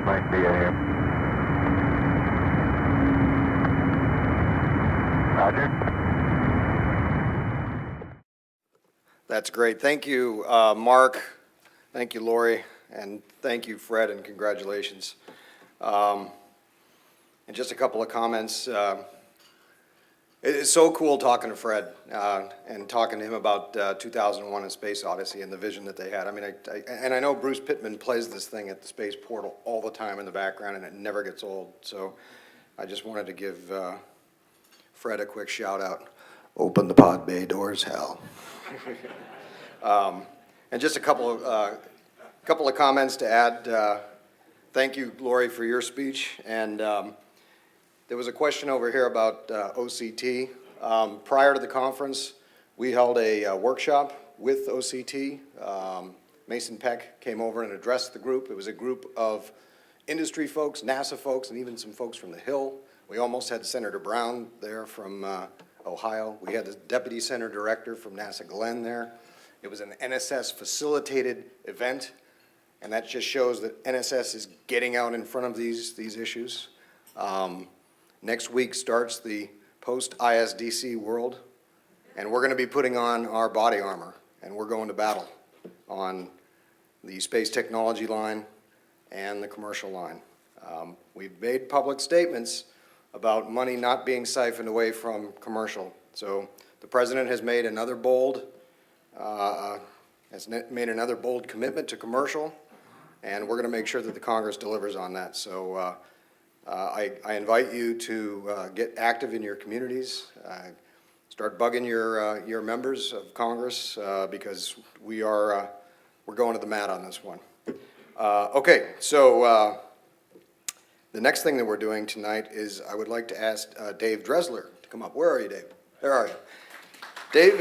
590 AM. Roger. That's great. Thank you, Mark. Thank you, Lori. And thank you, Fred, and congratulations. And just a couple of comments. It is so cool talking to Fred and talking to him about 2001: A Space Odyssey and the vision that they had. I mean, I know Bruce Pittman plays this thing at the space portal all the time in the background, and it never gets old. So I just wanted to give Fred a quick shout out. Open the pod bay doors, Hal. And just a couple of comments to add. Thank you, Lori, for your speech. And there was a question over here about OCT. Prior to the conference, we held a workshop with OCT. Mason Peck came over and addressed the group. It was a group of industry folks, NASA folks, and even some folks from the Hill. We almost had Senator Brown there from Ohio. We had the Deputy Center Director from NASA Glenn there. It was an NSS facilitated event, and that just shows that NSS is getting out in front of these issues. Next week starts the post-ISDC world, and we're going to be putting on our body armor, and we're going to battle on the space technology line and the commercial line. We've made public statements about money not being siphoned away from commercial. So the President has made another bold commitment to commercial, and we're going to make sure that the Congress delivers on that. So I invite you to get active in your communities, start bugging your members of Congress because we're going to the mat on this one. Okay, so the next thing that we're doing tonight is I would like to ask Dave Dressler to come up. Where are you, Dave? There are you. Dave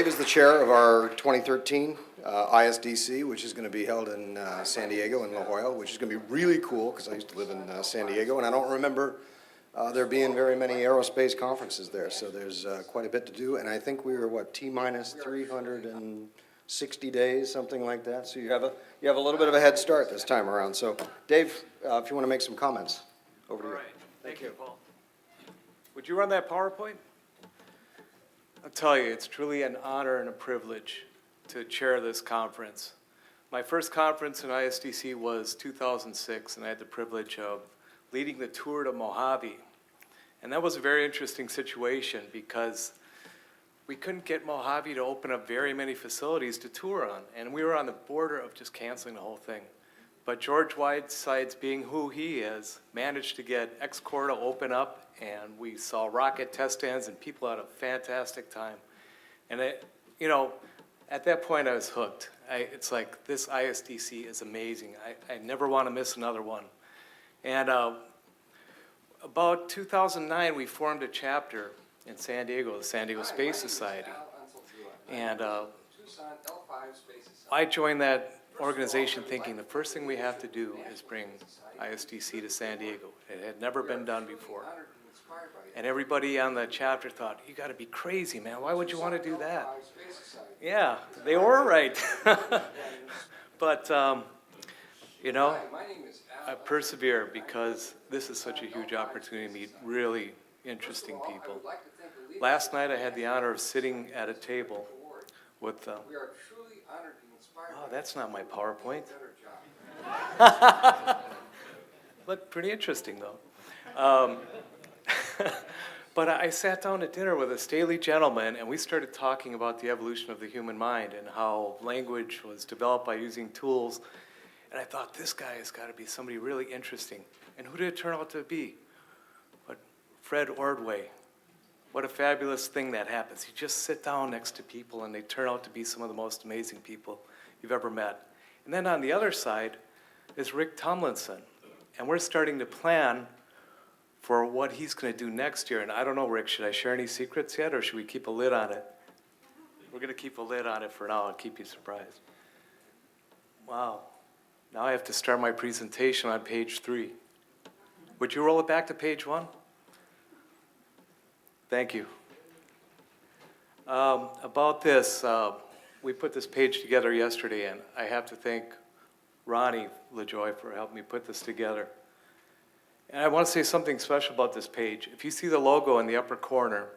is the chair of our 2013 ISDC, which is going to be held in San Diego in La Jolla, which is going to be really cool because I used to live in San Diego, and I don't remember there being very many aerospace conferences there, so there's quite a bit to do, and I think we were, what, T-minus 360 days, something like that, so you have a little bit of a head start this time around. So, Dave, if you want to make some comments, over to you. All right. Thank you, Paul. Would you run that PowerPoint? I'll tell you, it's truly an honor and a privilege to chair this conference. My first conference in ISDC was 2006, and I had the privilege of leading the tour to Mojave. And that was a very interesting situation because we couldn't get Mojave to open up very many facilities to tour on, and we were on the border of just canceling the whole thing. But George Whitesides, being who he is, managed to get X-Corps to open up, and we saw rocket test stands, and people had a fantastic time. And at that point, I was hooked. It's like, this ISDC is amazing. I never want to miss another one. And about 2009, we formed a chapter in San Diego, the San Diego Space Society. And I joined that organization thinking the first thing we have to do is bring ISDC to San Diego. It had never been done before. And everybody on the chapter thought, you got to be crazy, man. Why would you want to do that? Yeah, they were right. But, I persevere because this is such a huge opportunity to meet really interesting people. Last night I had the honor of sitting at a table with, oh, that's not my PowerPoint. Looked pretty interesting though. But I sat down at dinner with a stately gentleman, and we started talking about the evolution of the human mind and how language was developed by using tools. And I thought, this guy has got to be somebody really interesting. And who did it turn out to be? But Fred Ordway. What a fabulous thing that happens. You just sit down next to people, and they turn out to be some of the most amazing people you've ever met. And then on the other side is Rick Tomlinson. And we're starting to plan for what he's going to do next year. And I don't know, Rick, should I share any secrets yet, or should we keep a lid on it? We're going to keep a lid on it for now and keep you surprised. Wow. Now I have to start my presentation on page 3. Would you roll it back to page 1? Thank you. About this, we put this page together yesterday, and I have to thank Ronnie LaJoy for helping me put this together. And I want to say something special about this page. If you see the logo in the upper corner,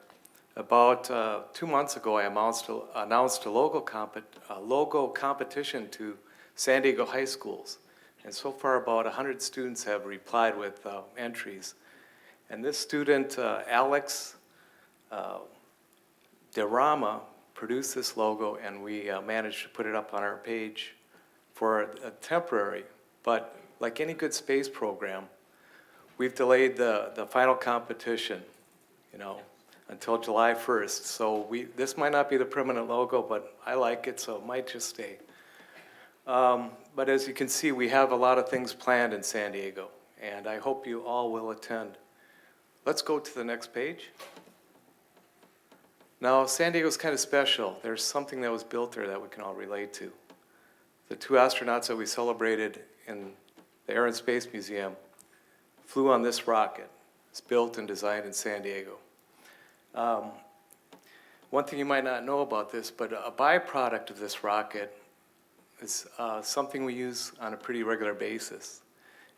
about 2 months ago I announced a logo competition to San Diego high schools. And so far about 100 students have replied with entries. And this student, Alex DeRama, produced this logo, and we managed to put it up on our page for a temporary, but like any good space program, we've delayed the final competition, until July 1st. So this might not be the permanent logo, but I like it, so it might just stay. But as you can see, we have a lot of things planned in San Diego, and I hope you all will attend. Let's go to the next page. Now, San Diego's kind of special. There's something that was built there that we can all relate to. The 2 astronauts that we celebrated in the Air and Space Museum flew on this rocket. It's built and designed in San Diego. One thing you might not know about this, but a byproduct of this rocket is something we use on a pretty regular basis.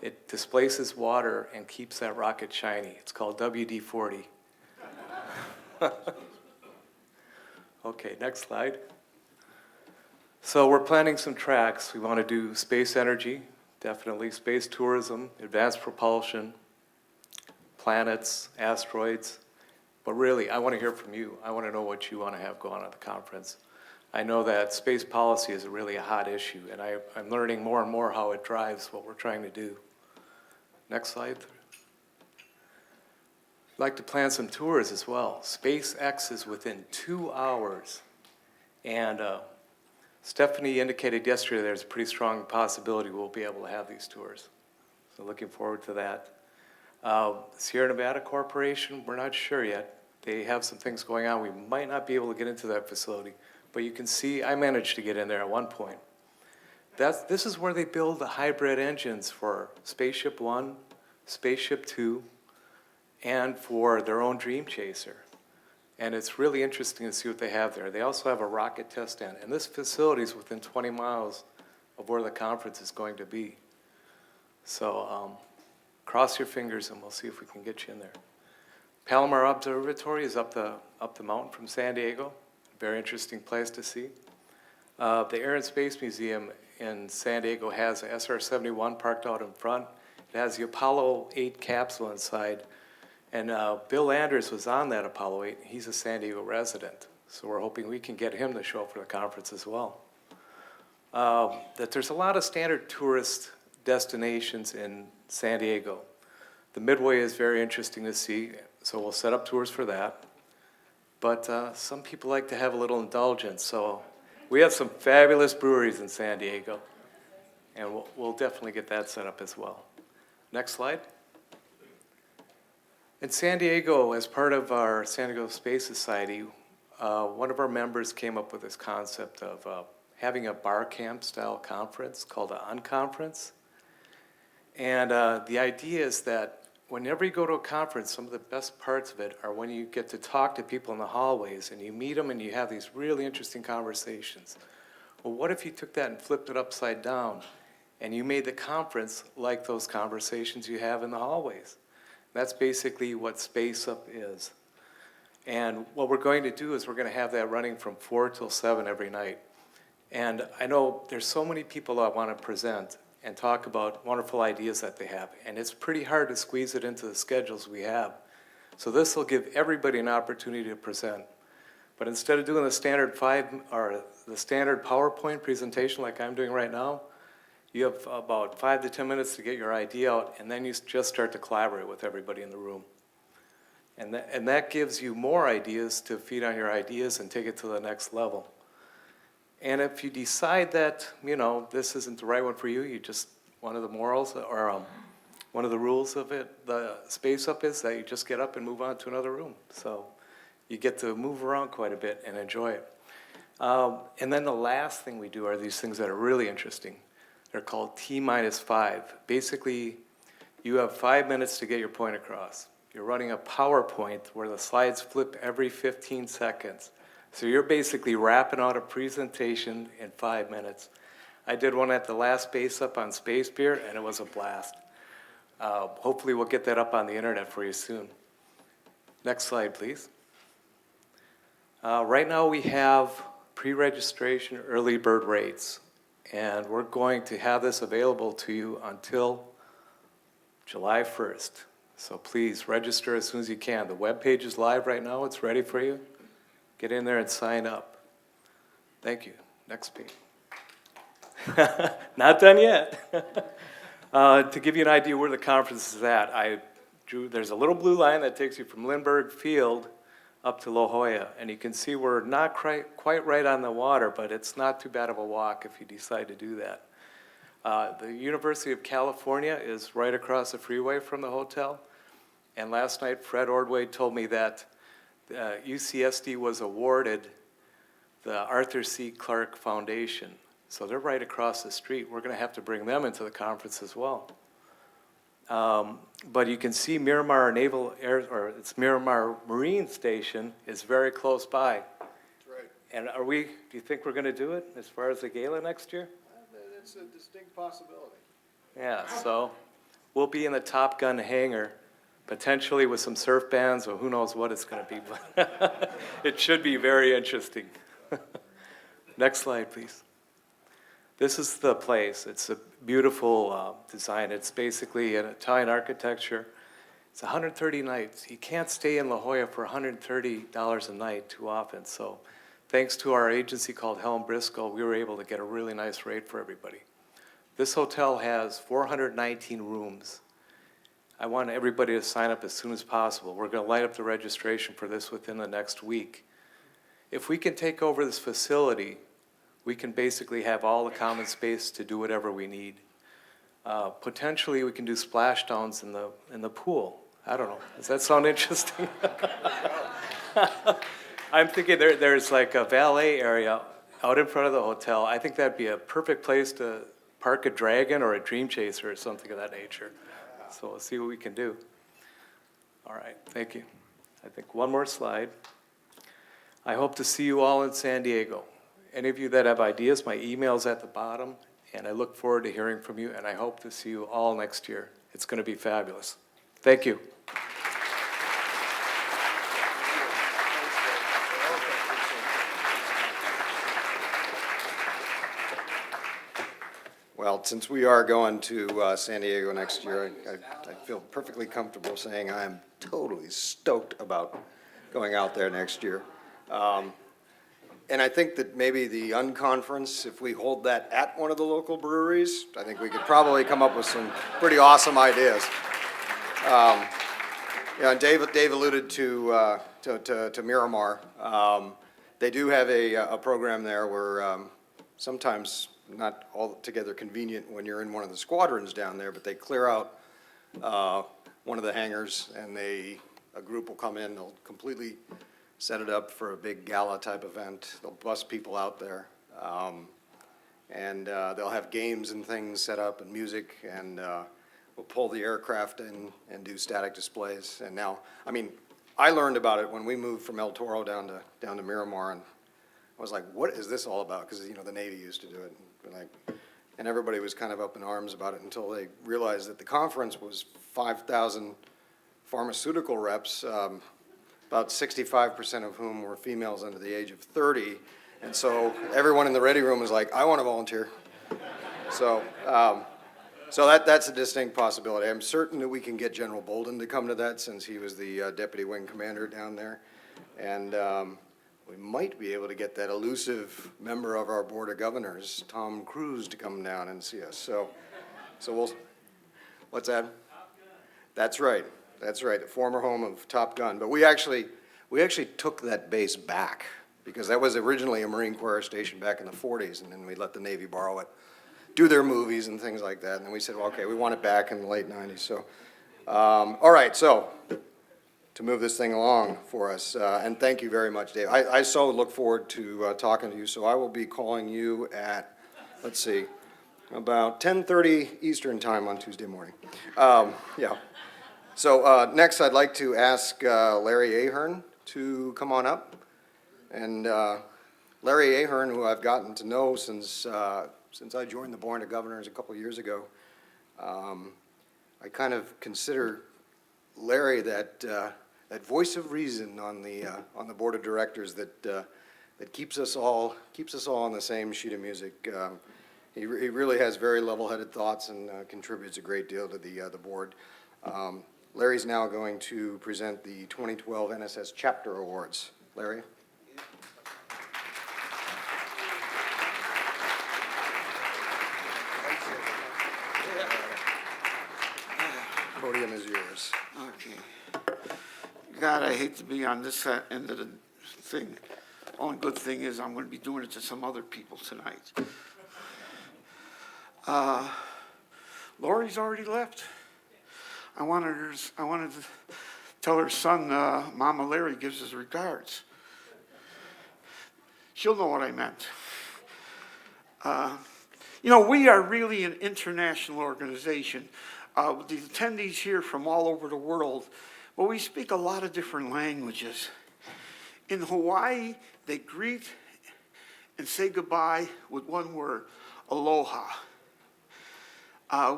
It displaces water and keeps that rocket shiny. It's called WD-40. Okay, next slide. So we're planning some tracks. We want to do space energy, definitely, space tourism, advanced propulsion, planets, asteroids. But really, I want to hear from you. I want to know what you want to have going on at the conference. I know that space policy is really a hot issue, and I'm learning more and more how it drives what we're trying to do. Next slide. I'd like to plan some tours as well. SpaceX is within 2 hours. And Stephanie indicated yesterday there's a pretty strong possibility we'll be able to have these tours. So looking forward to that. Sierra Nevada Corporation, we're not sure yet. They have some things going on. We might not be able to get into that facility. But you can see I managed to get in there at one point. This is where they build the hybrid engines for Spaceship One, Spaceship Two, and for their own Dream Chaser. And it's really interesting to see what they have there. They also have a rocket test stand, and this facility is within 20 miles of where the conference is going to be. So cross your fingers and we'll see if we can get you in there. Palomar Observatory is up the mountain from San Diego. Very interesting place to see. The Air and Space Museum in San Diego has a SR-71 parked out in front. It has the Apollo 8 capsule inside. And Bill Anders was on that Apollo 8. He's a San Diego resident. So we're hoping we can get him to show up for the conference as well. That there's a lot of standard tourist destinations in San Diego. The Midway is very interesting to see, so we'll set up tours for that. But some people like to have a little indulgence, so we have some fabulous breweries in San Diego, and we'll definitely get that set up as well. Next slide. In San Diego, as part of our San Diego Space Society, one of our members came up with this concept of having a bar camp style conference called an Unconference. And the idea is that whenever you go to a conference, some of the best parts of it are when you get to talk to people in the hallways and you meet them and you have these really interesting conversations. Well, what if you took that and flipped it upside down and you made the conference like those conversations you have in the hallways? That's basically what Space Up is. And what we're going to do is we're going to have that running from 4 till 7 every night. And I know there's so many people that want to present and talk about wonderful ideas that they have. And it's pretty hard to squeeze it into the schedules we have. So this will give everybody an opportunity to present. But instead of doing the standard PowerPoint presentation like I'm doing right now, you have about 5 to 10 minutes to get your idea out, and then you just start to collaborate with everybody in the room. And that gives you more ideas to feed on your ideas and take it to the next level. And if you decide that, this isn't the right one for you, one of the morals or one of the rules of it, the Space Up is that you just get up and move on to another room. So you get to move around quite a bit and enjoy it. And then the last thing we do are these things that are really interesting. They're called T-5. Basically, you have 5 minutes to get your point across. You're running a PowerPoint where the slides flip every 15 seconds. So you're basically wrapping out a presentation in 5 minutes. I did one at the last base up on Space Pier, and it was a blast. Hopefully we'll get that up on the internet for you soon. Next slide, please. Right now we have pre-registration early bird rates, and we're going to have this available to you until July 1st. So please register as soon as you can. The webpage is live right now. It's ready for you. Get in there and sign up. Thank you. Next page. Not done yet. To give you an idea where the conference is at, there's a little blue line that takes you from Lindbergh Field up to La Jolla, and you can see we're not quite right on the water, but it's not too bad of a walk if you decide to do that. The University of California is right across the freeway from the hotel, and last night Fred Ordway told me that UCSD was awarded the Arthur C. Clarke Foundation. So they're right across the street. We're going to have to bring them into the conference as well. But you can see Miramar it's Miramar Marine Station is very close by. Right. And do you think we're going to do it as far as the gala next year? It's a distinct possibility. Yeah, so we'll be in the Top Gun hangar, potentially with some surf bands, or who knows what it's going to be. But it should be very interesting. Next slide, please. This is the place. It's a beautiful design. It's basically an Italian architecture. It's 130 nights. You can't stay in La Jolla for $130 a night too often. So thanks to our agency called Helen Briscoe, we were able to get a really nice rate for everybody. This hotel has 419 rooms. I want everybody to sign up as soon as possible. We're going to light up the registration for this within the next week. If we can take over this facility, we can basically have all the common space to do whatever we need. Potentially, we can do splashdowns in the pool. I don't know. Does that sound interesting? I'm thinking there's like a valet area out in front of the hotel. I think that'd be a perfect place to park a Dragon or a Dream Chaser or something of that nature. So we'll see what we can do. All right, thank you. I think one more slide. I hope to see you all in San Diego. Any of you that have ideas, my email's at the bottom, and I look forward to hearing from you, and I hope to see you all next year. It's going to be fabulous. Thank you. Well, since we are going to San Diego next year, I feel perfectly comfortable saying I am totally stoked about going out there next year. And I think that maybe the unconference, if we hold that at one of the local breweries, I think we could probably come up with some pretty awesome ideas. And Dave alluded to Miramar. They do have a program there where sometimes not altogether convenient when you're in one of the squadrons down there, but they clear out one of the hangars, and a group will come in, they'll completely set it up for a big gala type event. They'll bus people out there, and they'll have games and things set up and music, and we'll pull the aircraft in and do static displays. And now, I mean, I learned about it when we moved from El Toro down to Miramar, and I was like, what is this all about? Because, you know, the Navy used to do it. And everybody was kind of up in arms about it until they realized that the conference was 5,000 pharmaceutical reps, about 65% of whom were females under the age of 30. And so everyone in the ready room was like, I want to volunteer. So that's a distinct possibility. I'm certain that we can get General Bolden to come to that, since he was the deputy wing commander down there. And we might be able to get that elusive member of our Board of Governors, Tom Cruise, to come down and see us. So we'll, what's that? That's right. That's right, the former home of Top Gun. But we actually took that base back, because that was originally a Marine Corps station back in the 40s, and then we let the Navy borrow it, do their movies and things like that. And then we said, well, okay, we want it back in the late 90s. So, all right, so to move this thing along for us, and thank you very much, Dave. I so look forward to talking to you. So I will be calling you at, let's see, about 10:30 Eastern time on Tuesday morning. Yeah. So next, I'd like to ask Larry Ahern to come on up. And Larry Ahern, who I've gotten to know since since I joined the Board of Governors a couple of years ago, I kind of consider Larry that voice of reason on the Board of Directors that keeps us all on the same sheet of music. He really has very level-headed thoughts and contributes a great deal to the board. Larry's now going to present the 2012 NSS Chapter Awards. Larry? Podium is yours. Okay. God, I hate to be on this end of the thing. Only good thing is I'm going to be doing it to some other people tonight. Lori's already left. I wanted to tell her son, Mama Larry gives his regards. She'll know what I meant. You know, we are really an international organization. The attendees here from all over the world, but we speak a lot of different languages. In Hawaii, they greet and say goodbye with one word, aloha.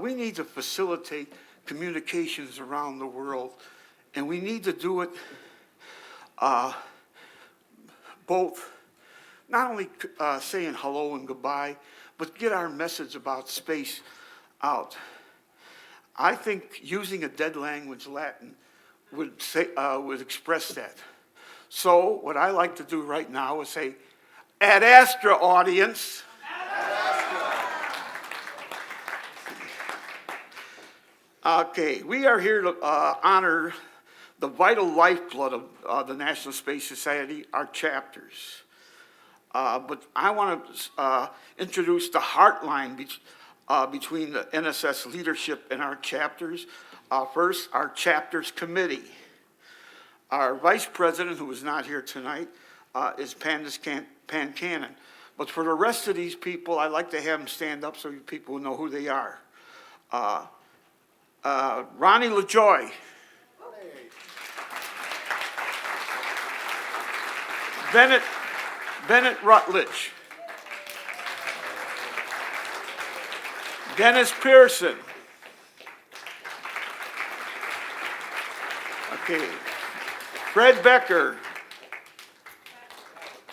We need to facilitate communications around the world, and we need to do it both, not only saying hello and goodbye, but get our message about space out. I think using a dead language, Latin, would express that. So what I like to do right now is say, ad astra, audience. Ad astra. Okay, we are here to honor the vital lifeblood of the National Space Society, our chapters. But I want to introduce the heartline between the NSS leadership and our chapters. First, our chapters committee. Our vice president, who is not here tonight, is Pandas Pancannon. But for the rest of these people, I'd like to have them stand up so you people know who they are. Ronnie LaJoy. Bennett Rutledge. Dennis Pearson. Okay. Fred Becker.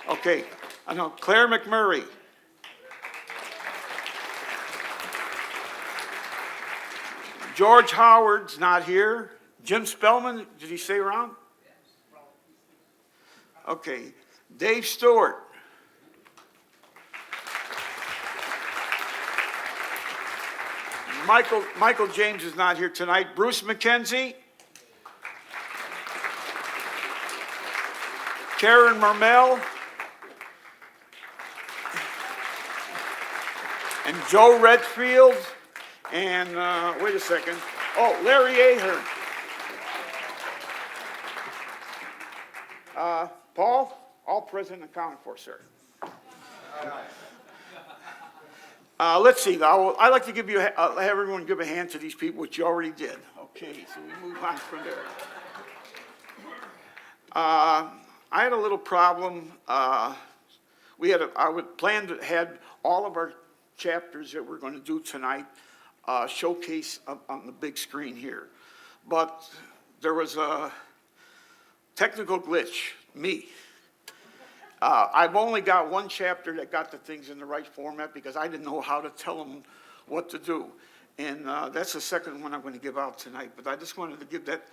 Okay. I know. Claire McMurray. George Howard's not here. Jim Spellman, did he stay around? Okay. Dave Stewart. Michael James is not here tonight. Bruce McKenzie. Karen Mermel. And Joe Redfield. And wait a second. Oh, Larry Ahern. Paul, all present and accounted for, sir. Let's see. I'd like to give you, have everyone give a hand to these people, which you already did. Okay, so we move on from there. I had a little problem. I would plan to have all of our chapters that we're going to do tonight showcase on the big screen here. But there was a technical glitch, me. I've only got one chapter that got the things in the right format because I didn't know how to tell them what to do. And that's the second one I'm going to give out tonight. But I just wanted to give that,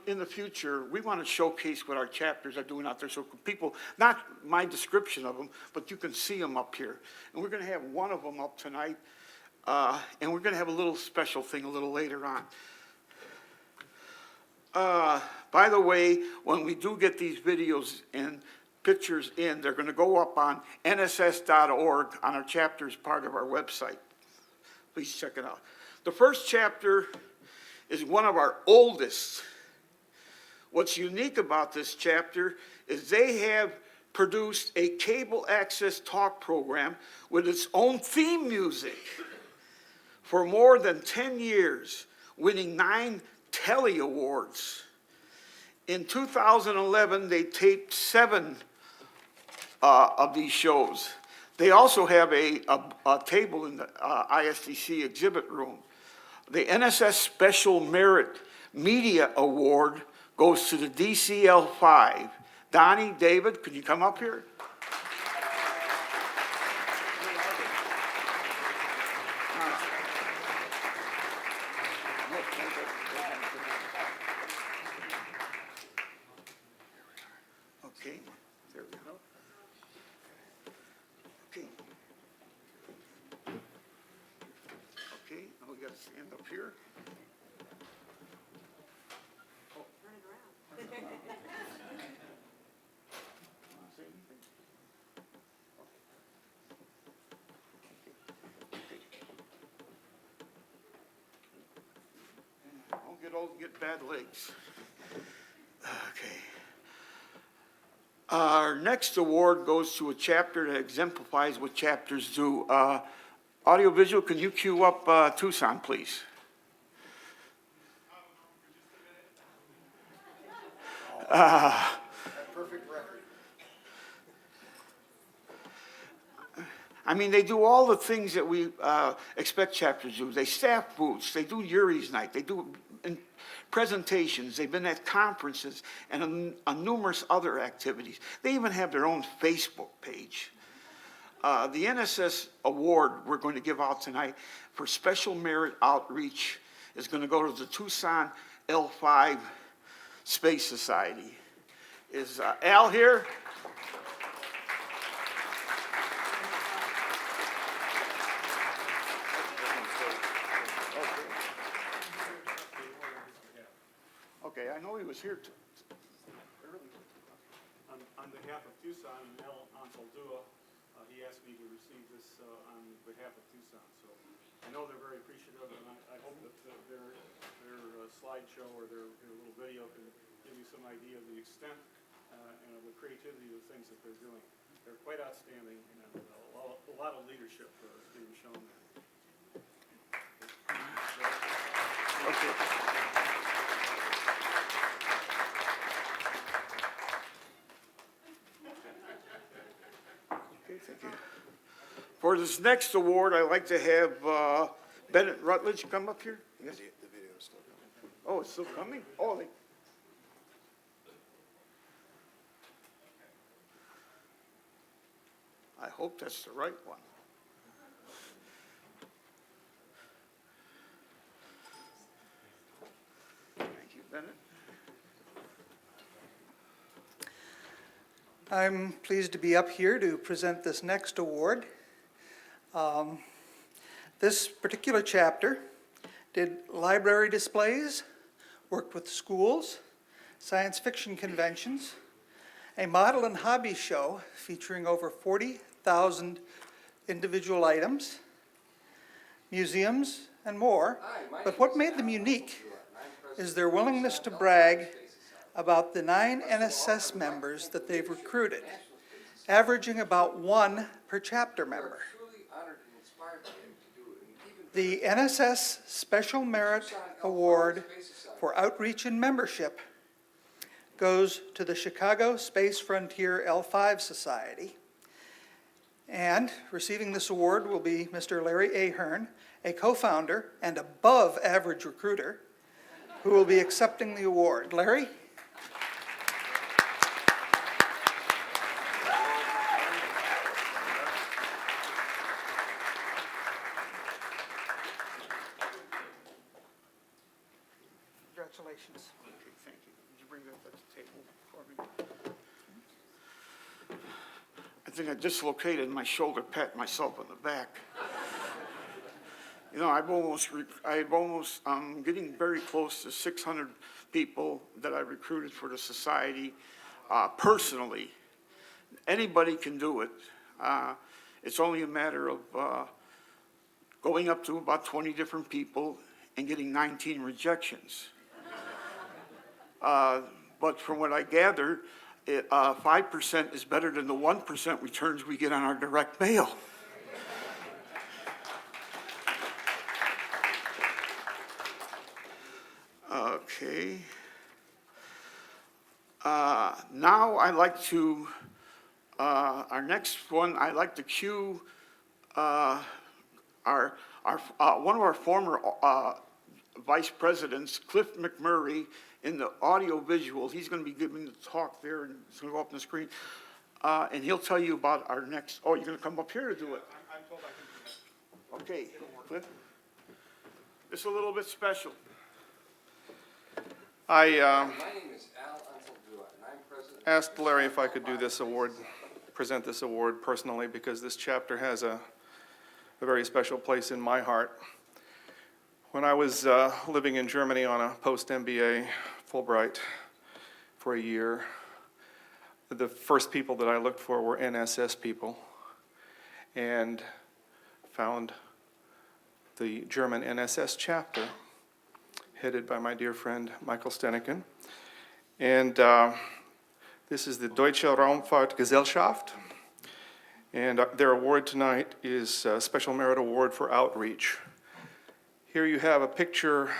in the future, we want to showcase what our chapters are doing out there so people, not my description of them, but you can see them up here. And we're going to have one of them up tonight. And we're going to have a little special thing a little later on. By the way, when we do get these videos and pictures in, they're going to go up on nss.org on our chapters part of our website. Please check it out. The first chapter is one of our oldest. What's unique about this chapter is they have produced a cable access talk program with its own theme music for more than 10 years, winning 9 Telly Awards. In 2011, they taped 7 of these shows. They also have a table in the ISDC exhibit room. The NSS Special Merit Media Award goes to the DCL5. Donnie, David, could you come up here? Okay, there we go. Okay. Okay, now we gotta stand up here. Wanna say anything? Don't get old and get bad legs. Okay. Our next award goes to a chapter that exemplifies what chapters do. Audiovisual, can you cue up Tucson, please? Perfect record. I mean, they do all the things that we expect chapters to do. They staff booths, they do Yuri's Night, they do presentations, they've been at conferences and on numerous other activities. They even have their own Facebook page. The NSS award we're going to give out tonight for special merit outreach is going to go to the Tucson L5 Space Society. Is Al here? Okay, I know he was here early. On behalf of Tucson and El Anzaldúa, he asked me to receive this on behalf of Tucson. So I know they're very appreciative, and I hope that their slideshow or their little video can give you some idea of the extent and of the creativity of the things that they're doing. They're quite outstanding, and a lot of leadership is being shown there. Okay. Okay, thank you. For this next award, I'd like to have Bennett Rutledge come up here. Yes. The video is still coming. Oh, it's still coming? Oh, I hope that's the right one. Thank you, Bennett. I'm pleased to be up here to present this next award. This particular chapter did library displays, worked with schools, science fiction conventions, a model and hobby show featuring over 40,000 individual items, museums, and more. But what made them unique is their willingness to brag about the 9 NSS members that they've recruited, averaging about 1 per chapter member. The NSS Special Merit Award for Outreach and Membership goes to the Chicago Space Frontier L5 Society. And receiving this award will be Mr. Larry Ahern, a co-founder and above-average recruiter, who will be accepting the award. Larry? Congratulations. Okay, thank you. Would you bring that to the table for me? I think I dislocated my shoulder, pat myself on the back. You know, I'm getting very close to 600 people that I recruited for the society personally. Anybody can do it. It's only a matter of going up to about 20 different people and getting 19 rejections. But from what I gather, 5% is better than the 1% returns we get on our direct mail. Okay. Now I'd like to Our next one, I'd like to cue one of our former vice presidents, Cliff McMurray, in the audio visual. He's going to be giving the talk there, and it's going to go up on the screen. And he'll tell you about our next, oh, you're going to come up here to do it? I'm told I can do that. Okay, Cliff. This is a little bit special. My name is Al Unseldua, and I'm president. Asked Larry if I could do this award, present this award personally, because this chapter has a very special place in my heart. When I was living in Germany on a post-MBA Fulbright for a year, the first people that I looked for were NSS people, and found the German NSS chapter, headed by my dear friend Michael Steniken. And this is the Deutsche Raumfahrtgesellschaft. And their award tonight is a Special Merit Award for Outreach. Here you have a picture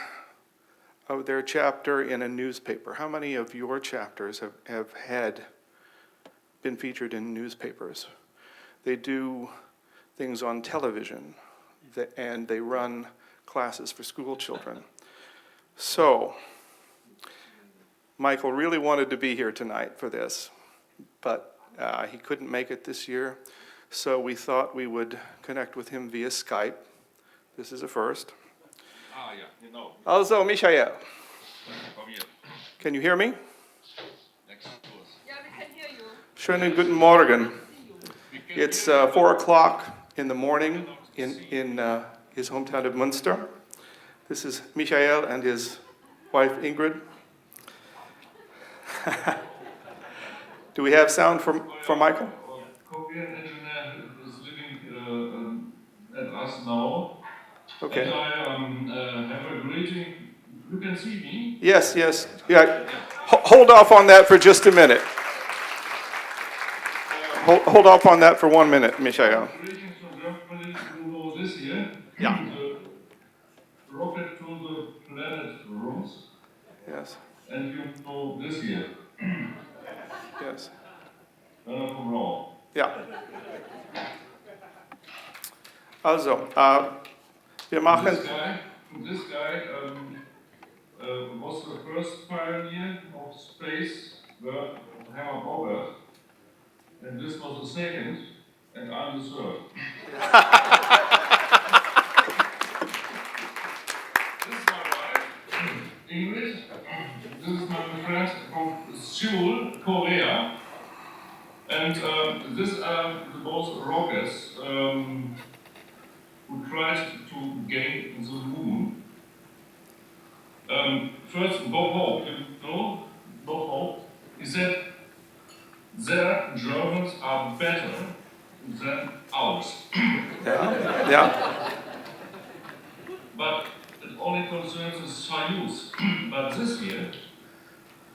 of their chapter in a newspaper. How many of your chapters have been featured in newspapers? They do things on television, and they run classes for school children. So, Michael really wanted to be here tonight for this, but he couldn't make it this year, so we thought we would connect with him via Skype. This is a first. Ah, ja, genau. Also, Michael, Komm hier. can you hear me? Next course. Ja, wir können hear you. Schönen guten Morgen. It's 4 o'clock in the morning in his hometown of Münster. This is Michael and his wife Ingrid. Do we have sound for Michael? Korean engineer is living at us now. Okay. And I have a greeting. You can see me. Yes, yes. Yeah. Hold off on that for just a minute. Hold off on that for 1 minute, Michael. Greetings from Germany. You know this year. Yeah. The rocket to the planet rooms. Yes, And you know this year. yes. From Raum. Ja. Also, wir machen. This guy was the first pioneer of space where Hermann Robert, and this was the second, and I'm the third. This is my wife, Ingrid. This is my friend from Seoul, Korea. And these are both rockets who tried to gain the moon. First, Bob Hope, you know Bob Hope? He said, their Germans are better than ours. Ja, ja. But it only concerns the Soyuz. But this year,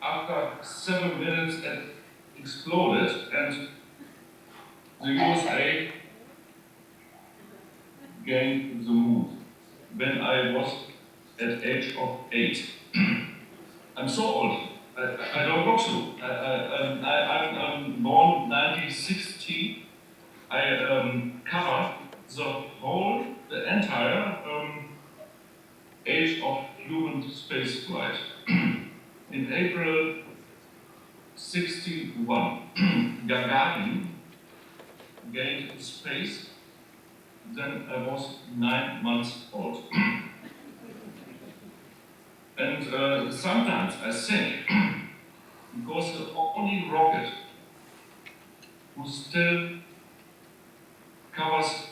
after 7 minutes, it exploded, and the USA gained the moon when I was at age of 8. I'm so old. I don't look so. I'm born 1960. I cover the entire age of human space flight. In April 61, Gagarin gained space. Then I was 9 months old. And sometimes I think, because the only rocket who still covers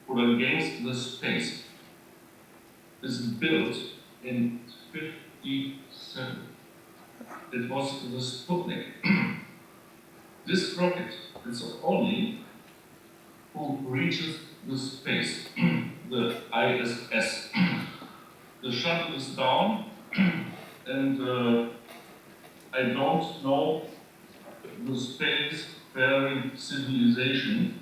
or gains the space is built in 57. It was the Sputnik. This rocket is the only who reaches the space, the ISS. The shuttle is down, and I don't know the space-faring civilization.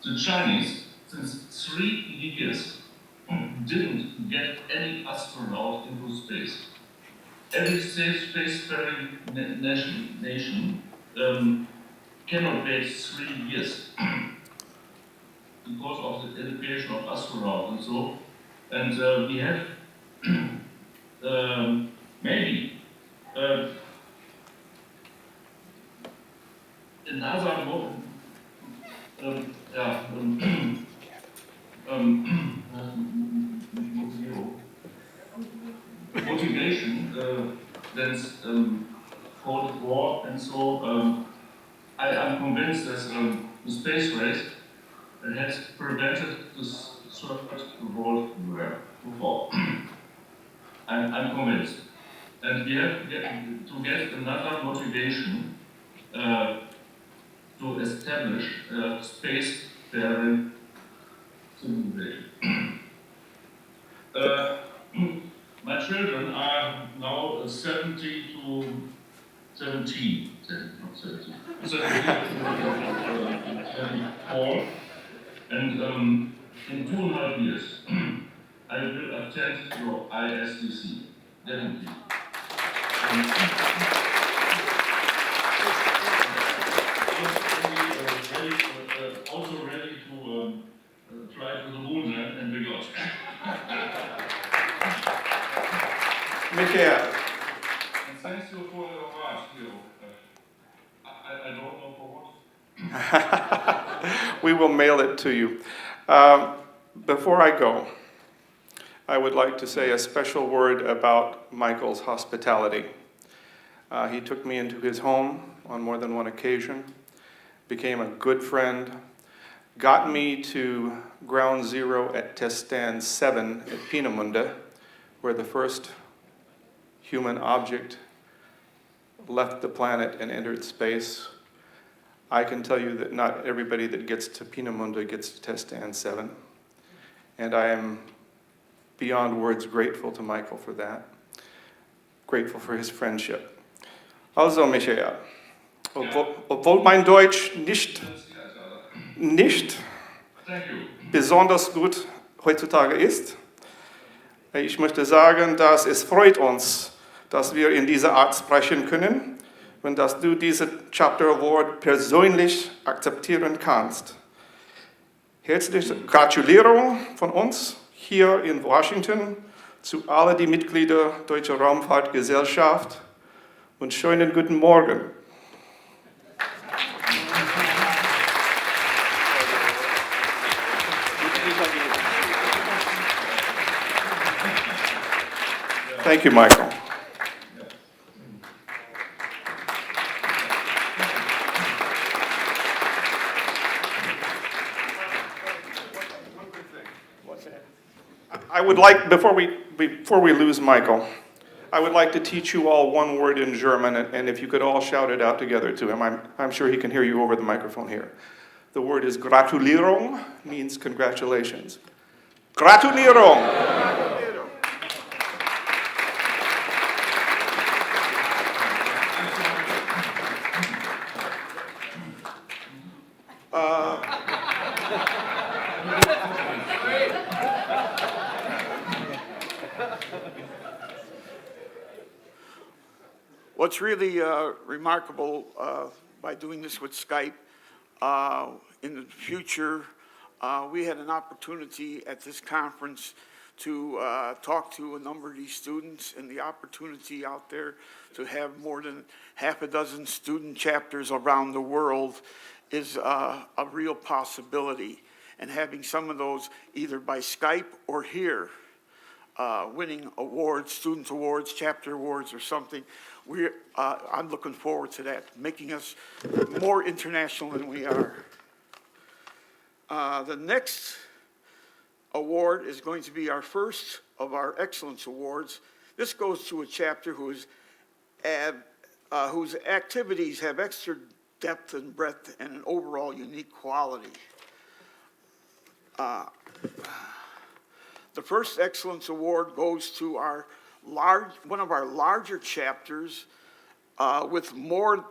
The Chinese, since 3 years, didn't get any astronaut into space. Every space-faring nation cannot wait 3 years because of the education of astronauts and so. And we have maybe another motivation that's Cold War and so. I am convinced that the space race has prevented this third world war before. I'm convinced. And we have to get another motivation to establish a space-faring civilization. My children are now 70 to 17, not 30. 24, and in 2.5 years, I will attend your ISDC, definitely. Also ready to fly to the moon and beyond. Michael, And thanks you for your heart, I don't know for what. we will mail it to you. Before I go, I would like to say a special word about Michael's hospitality. He took me into his home on more than one occasion, became a good friend, got me to ground zero at test stand 7 at Peenemünde, where the first human object left the planet and entered space. I can tell you that not everybody that gets to Peenemünde gets to test stand 7. And I am beyond words grateful to Michael for that. Grateful for his friendship. Also, Michael, obwohl mein Deutsch nicht besonders gut heutzutage ist, ich möchte sagen, dass es freut uns, dass wir in dieser Art sprechen können und dass du diese Chapter Award persönlich akzeptieren kannst. Herzliche Gratulierung von uns hier in Washington zu allen die Mitglieder Deutscher Raumfahrtgesellschaft und schönen guten Morgen. Thank you, Michael. I would like, before we lose Michael, I would like to teach you all one word in German, and if you could all shout it out together to him, I'm sure he can hear you over the microphone here. The word is Gratulierung, means congratulations. Gratulierung! What's really remarkable by doing this with Skype, in the future, we had an opportunity at this conference to talk to a number of these students, and the opportunity out there to have more than half a dozen student chapters around the world is a real possibility. And having some of those either by Skype or here, winning awards, student awards, chapter awards or something, I'm looking forward to that, making us more international than we are. The next award is going to be our first of our Excellence Awards. This goes to a chapter whose activities have extra depth and breadth and an overall unique quality. The first Excellence Award goes to one of our larger chapters with more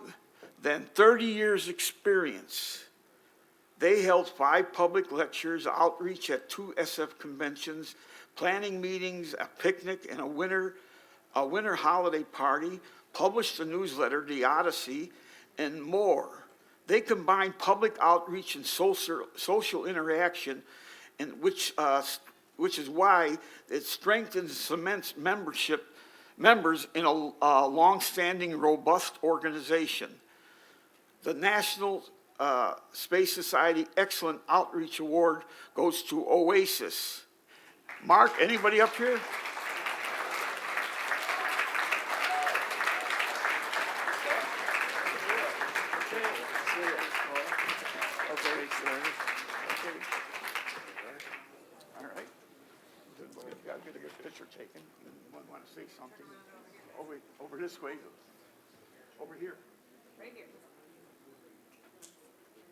than 30 years' experience. They held 5 public lectures, outreach at 2 SF conventions, planning meetings, a picnic, and a winter holiday party, published a newsletter, The Odyssey, and more. They combine public outreach and social interaction, and which is why it strengthens and cements members in a long-standing, robust organization. The National Space Society Excellent Outreach Award goes to Oasis. Mark, anybody up here? All right. We've got to get a good picture taken. Anyone want to say something? Over this way. Over here. Right here.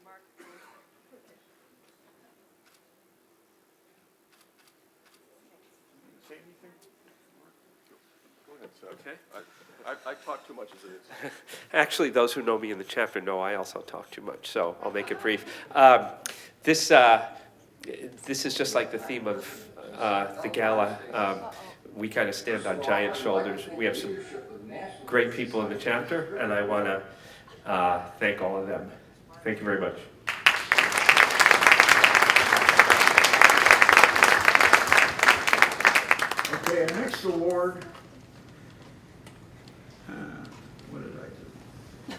Mark. Say anything? Go ahead, Seth. I talk too much as it is. Actually, those who know me in the chapter know I also talk too much, so I'll make it brief. This is just like the theme of the gala. We kind of stand on giant shoulders. We have some great people in the chapter, and I want to thank all of them. Thank you very much. Okay, our next award, what did I do?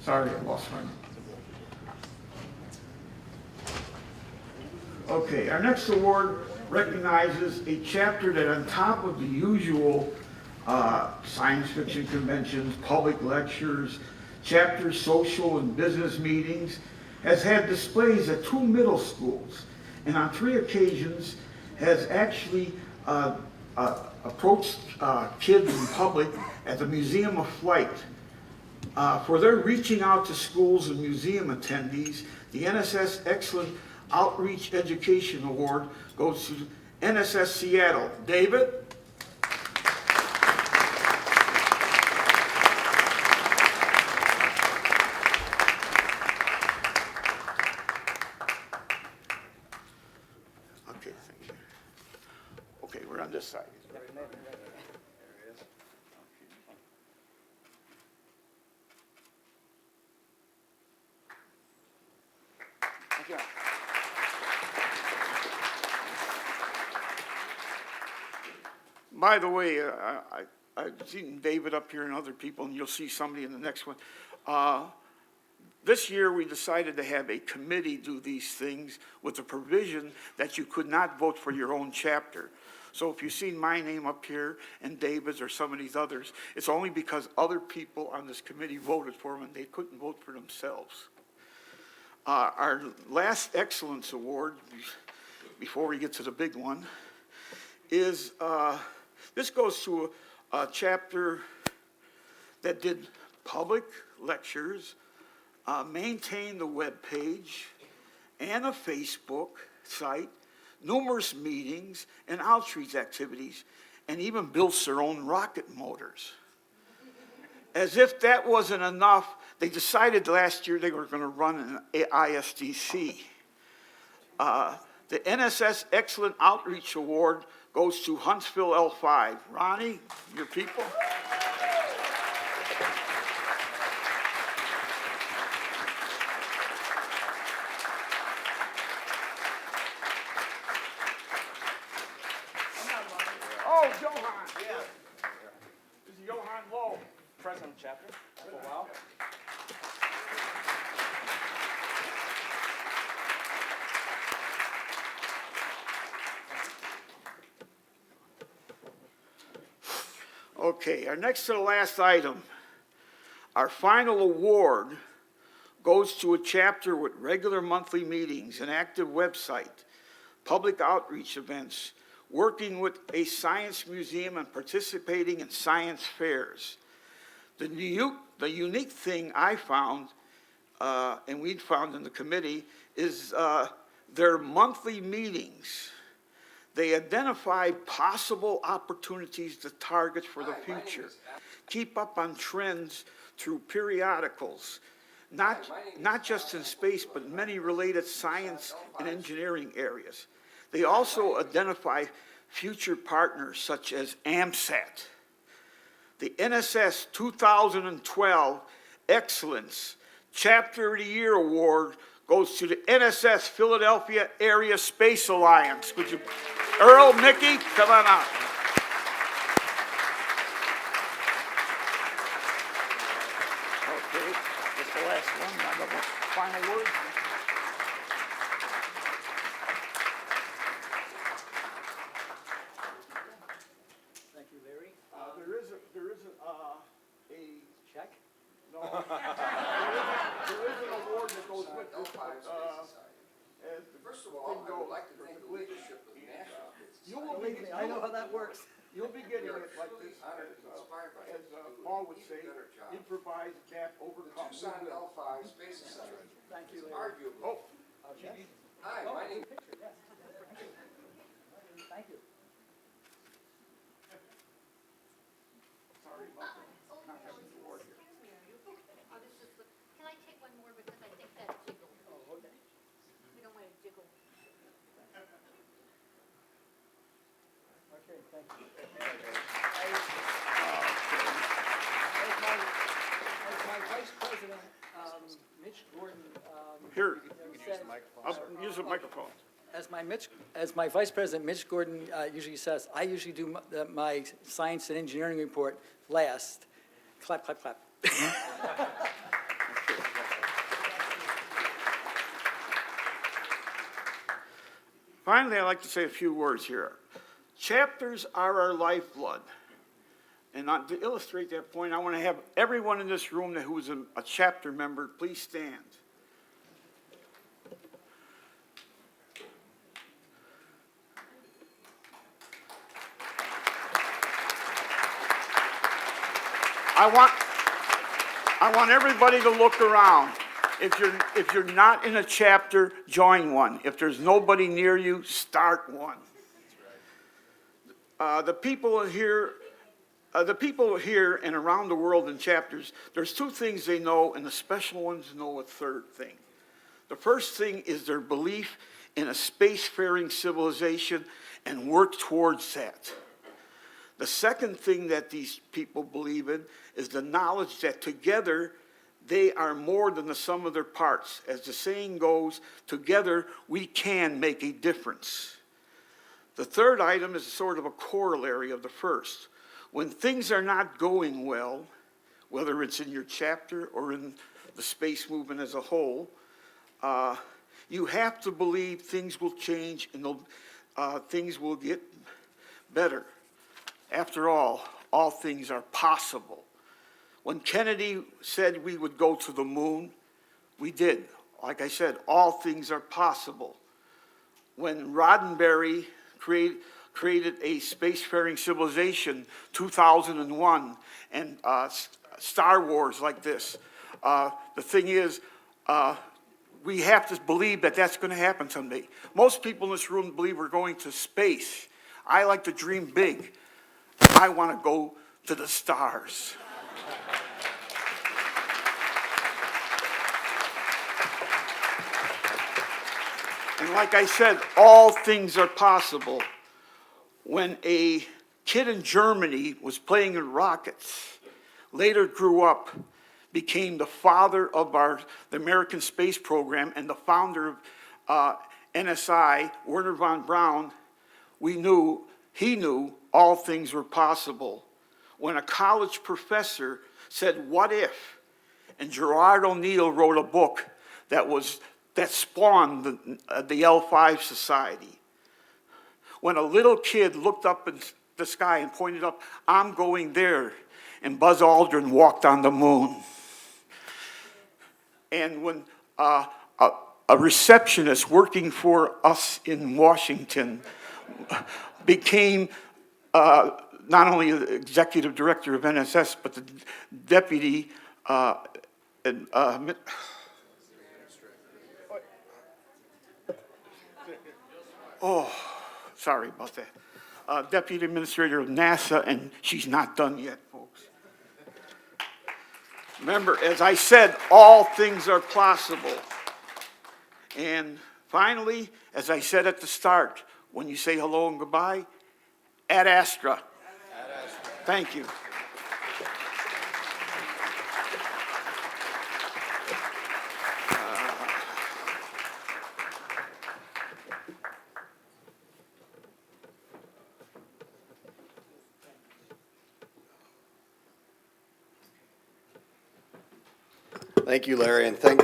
Sorry, I lost my. Okay, our next award recognizes a chapter that on top of the usual science fiction conventions, public lectures, chapter social and business meetings, has had displays at 2 middle schools, and on 3 occasions has actually approached kids in public at the Museum of Flight. For their reaching out to schools and museum attendees, the NSS Excellent Outreach Education Award goes to NSS Seattle. David? Okay, thank you. Okay, we're on this side. Okay. By the way, I've seen David up here and other people, and you'll see somebody in the next one. This year, we decided to have a committee do these things with the provision that you could not vote for your own chapter. So if you've seen my name up here and David's or some of these others, it's only because other people on this committee voted for them and they couldn't vote for themselves. Our last Excellence Award, before we get to the big one, is, this goes to a chapter that did public lectures, maintained the web page and a Facebook site, numerous meetings and outreach activities, and even built their own rocket motors. As if that wasn't enough, they decided last year they were going to run an ISDC. The NSS Excellent Outreach Award goes to Huntsville L5. Ronnie, your people? Oh, Johan. Yeah. This is Johan Lowe. President of chapter for a while. Okay, our next to the last item, our final award goes to a chapter with regular monthly meetings, an active website, public outreach events, working with a science museum and participating in science fairs. The unique thing I found, and we'd found in the committee, is their monthly meetings. They identify possible opportunities to target for the future. Keep up on trends through periodicals, not just in space, but many related science and engineering areas. They also identify future partners such as AMSAT. The NSS 2012 Excellence Chapter of the Year Award goes to the NSS Philadelphia Area Space Alliance. Would you, Earl, Mickey, come on out. Okay, that's the last one. I got one final word. Thank you, Larry. There is a Check. no. There is an award that goes with this. As the First of thing all, I goes, would like to thank the leadership of the National Kids you will Believe be, me, I know how that works. you'll be getting We are it like truly this, honored and inspired by as it to do Paul an would say, even better job. improvise, adapt, The overcome. Tucson L5 Space Society Thank you, is Larry. arguably. Oh, Hi, my name Picture, yes. Thank you. sorry about that. Not having the award here. Can I take one more because I think that jiggled? Oh, okay. We don't want to jiggle. Okay, thank you. As my vice president, Mitch Gordon, Here, said, use the microphone. as my vice president, Mitch Gordon usually says, I usually do my science and engineering report last. Clap, clap, clap. Finally, I'd like to say a few words here. Chapters are our lifeblood. And to illustrate that point, I want to have everyone in this room who is a chapter member, please stand. I want everybody to look around. If you're not in a chapter, join one. If there's nobody near you, start one. The people here and around the world in chapters, there's two things they know, and the special ones know a third thing. The first thing is their belief in a spacefaring civilization and work towards that. The second thing that these people believe in is the knowledge that together they are more than the sum of their parts. As the saying goes, together we can make a difference. The third item is sort of a corollary of the first. When things are not going well, whether it's in your chapter or in the space movement as a whole, you have to believe things will change and things will get better. After all things are possible. When Kennedy said we would go to the moon, we did. Like I said, all things are possible. When Roddenberry created a spacefaring civilization, 2001, and Star Wars like this, the thing is, we have to believe that that's going to happen someday. Most people in this room believe we're going to space. I like to dream big. I want to go to the stars. And like I said, all things are possible. When a kid in Germany was playing in rockets, later grew up, became the father of the American space program and the founder of NSI, Werner von Braun, he knew all things were possible. When a college professor said, "What if?" and Gerard O'Neill wrote a book that spawned the L5 Society. When a little kid looked up in the sky and pointed up, "I'm going there," and Buzz Aldrin walked on the moon. And when a receptionist working for us in Washington became not only the executive director of NSS, but the deputy sorry about that. Deputy administrator of NASA, and she's not done yet, folks. Remember, as I said, all things are possible. And finally, as I said at the start, When you say hello and goodbye, ad astra. Thank you. Thank you, Larry, and thank